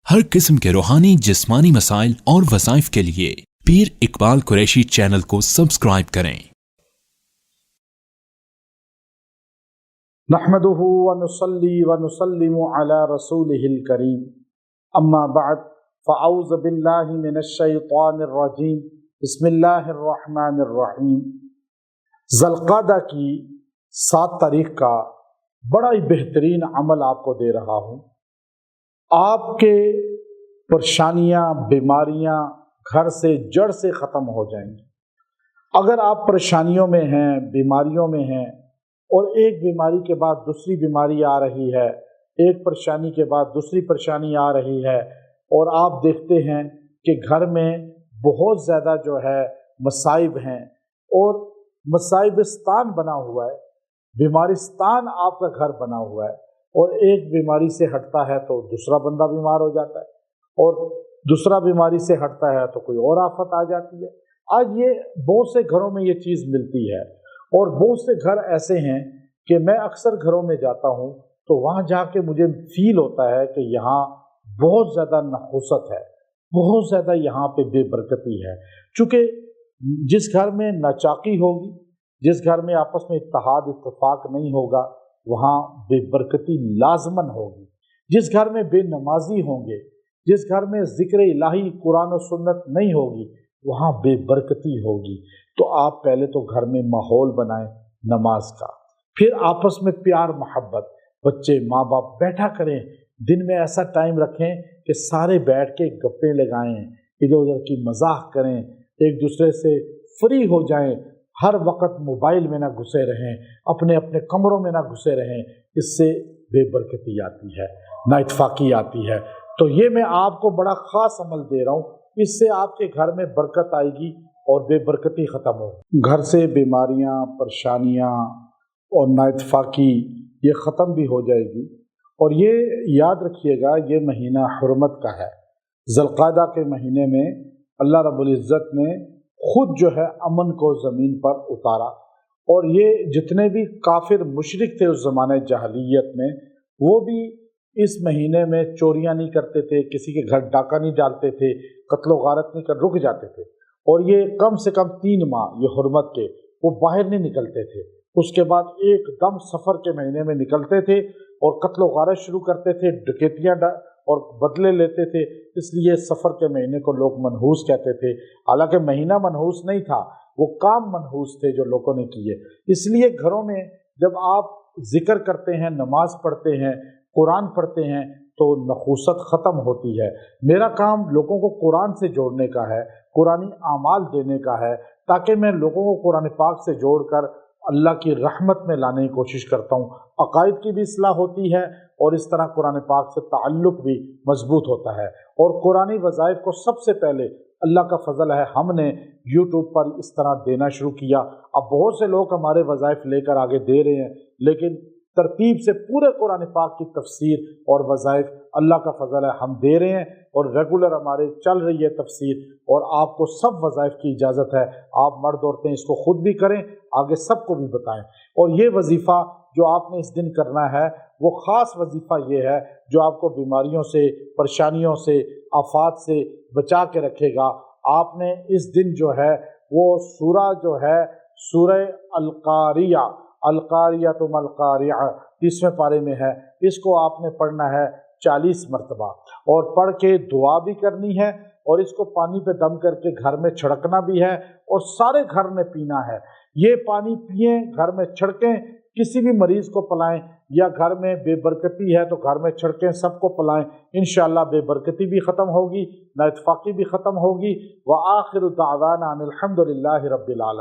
हर किस्म के रूहानी जिस्मानी मसाइल और वज़ाइफ के लिए पीर इकबाल कुरैशी चैनल को सब्सक्राइब करें। नहमदुहु व नुसल्ली व नुसल्लिमु अला रसूलिहिल करीम, अम्मा बअद, फ़अऊज़ु बिल्लाहि मिनश शैतानिर रजीम, बिस्मिल्लाहिर रहमानिर रहीम। ज़ुल्क़अदा की 7 तारीख का बड़ा ही बेहतरीन अमल आपको दे रहा हूँ। आपके परेशानियाँ, बीमारियाँ घर से जड़ से ख़त्म हो जाएंगी। अगर आप परेशानियों में हैं, बीमारियों में हैं और एक बीमारी के बाद दूसरी बीमारी आ रही है, एक परेशानी के बाद दूसरी परेशानी आ रही है और आप देखते हैं कि घर में बहुत ज़्यादा जो है मसाइब हैं और मसाइबिस्तान बना हुआ है, बीमारिस्तान आपका घर बना हुआ है और एक बीमारी से हटता है तो दूसरा बंदा बीमार हो जाता है और दूसरा बीमारी से हटता है तो कोई और आफत आ जाती है। आज ये बहुत से घरों में ये चीज़ मिलती है और बहुत से घर ऐसे हैं कि मैं अक्सर घरों में जाता हूँ तो वहाँ जाके मुझे फील होता है कि यहाँ बहुत ज़्यादा नहुसत है, बहुत ज़्यादा यहाँ पे बेबरकती है। चूँकि जिस घर में नाचाकी होगी, जिस घर में आपस में इत्तेहाद इत्तेफाक नहीं होगा, वहाँ बेबरकती लाजमन होगी। जिस घर में बेनमाजी होंगे, जिस घर में ज़िक्र इलाही कुरान और सुन्नत नहीं होगी, वहाँ बेबरकती होगी। तो आप पहले तो घर में माहौल बनाएं नमाज का, फिर आपस में प्यार मोहब्बत, बच्चे माँ बाप बैठा करें, दिन में ऐसा टाइम रखें कि सारे बैठ के गप्पे लगाएं, इधर उधर की मजाक करें, एक दूसरे से फ्री हो जाएं, हर वक्त मोबाइल में ना घुसे रहें, अपने अपने कमरों में ना घुसे रहें। इससे बेबरकती आती है, ना इत्फाकी आती है। तो ये मैं आपको बड़ा ख़ास अमल दे रहा हूँ, इससे आपके घर में बरकत आएगी और बेबरकती ख़त्म होगी। घर से बीमारियाँ, परेशानियाँ और ना इत्फाकी ये ख़त्म भी हो जाएगी। और ये याद रखिएगा, ये महीना हुर्मत का है। ज़ुल्क़अदा के महीने में अल्लाह रब्बुल इज़्ज़त ने खुद जो है अमन को ज़मीन पर उतारा और ये जितने भी काफिर मुशरिक थे उस ज़माने जahiliyyat में, वो भी इस महीने में चोरियां नहीं करते थे, किसी के घर डाका नहीं डालते थे, कत्लो गारत नहीं कर रुक जाते थे। और ये कम से कम 3 माह ये हुर्मत के वो बाहर नहीं निकलते थे। उसके बाद एकदम सफ़र के महीने में निकलते थे और कत्लो गारत शुरू करते थे, डकैतियाँ और बदले लेते थे। इसलिए सफ़र के महीने को लोग मनहूस कहते थे। हालांकि महीना मनहूस नहीं था, वो काम मनहूस थे जो लोगों ने किए। इसलिए घरों में जब आप जिक्र करते हैं, नमाज पढ़ते हैं, कुरान पढ़ते हैं तो नखूसत ख़त्म होती है। मेरा काम लोगों को कुरान से जोड़ने का है, कुरानी आमाल देने का है, ताकि मैं लोगों को कुरान पाक से जोड़कर अल्लाह की रहमत में लाने की कोशिश करता हूँ। अकायद की भी इस्लाह होती है और इस तरह कुरान पाक से ताल्लुक़ भी मजबूत होता है। और कुरानी वज़ाइफ को सबसे पहले अल्लाह का फ़ज़ल है, हमने यूट्यूब पर इस तरह देना शुरू किया। अब बहुत से लोग हमारे वज़ाइफ लेकर आगे दे रहे हैं, लेकिन तरतीब से पूरे कुरान पाक की तफसीर और वज़ाइफ अल्लाह का फ़ज़ल है हम दे रहे हैं और रेगुलर हमारे चल रही है तफसीर। और आपको सब वज़ाइफ की इजाज़त है, आप मर्द औरतें इसको ख़ुद भी करें, आगे सबको भी बताएं। और ये वजीफ़ा जो आपने इस दिन करना है वो ख़ास वजीफ़ा ये है जो आपको बीमारियों से, परेशानियों से, आफात से बचा के रखेगा। आपने इस दिन जो है वो सूरा जो है सूरह अल-क़ारिया, अल-क़ारिया तुम अल-क़ारिया 30वें पारे में है, इसको आपने पढ़ना है 40 मरतबा और पढ़ के दुआ भी करनी है और इसको पानी पे दम करके घर में छिड़कना भी है और सारे घर में पीना है। ये पानी पिएं, घर में छिड़कें, किसी भी मरीज़ को पिलाएं, या घर में बेबरकती है तो घर में छिड़कें, सबको पिलाएं। इंशाअल्लाह बेबरकती भी ख़त्म होगी, नाइतफाकी भी ख़त्म होगी। व आखिरु दावाना अनिल हम्दुलिल्लाहि रब्बिल आलमीन।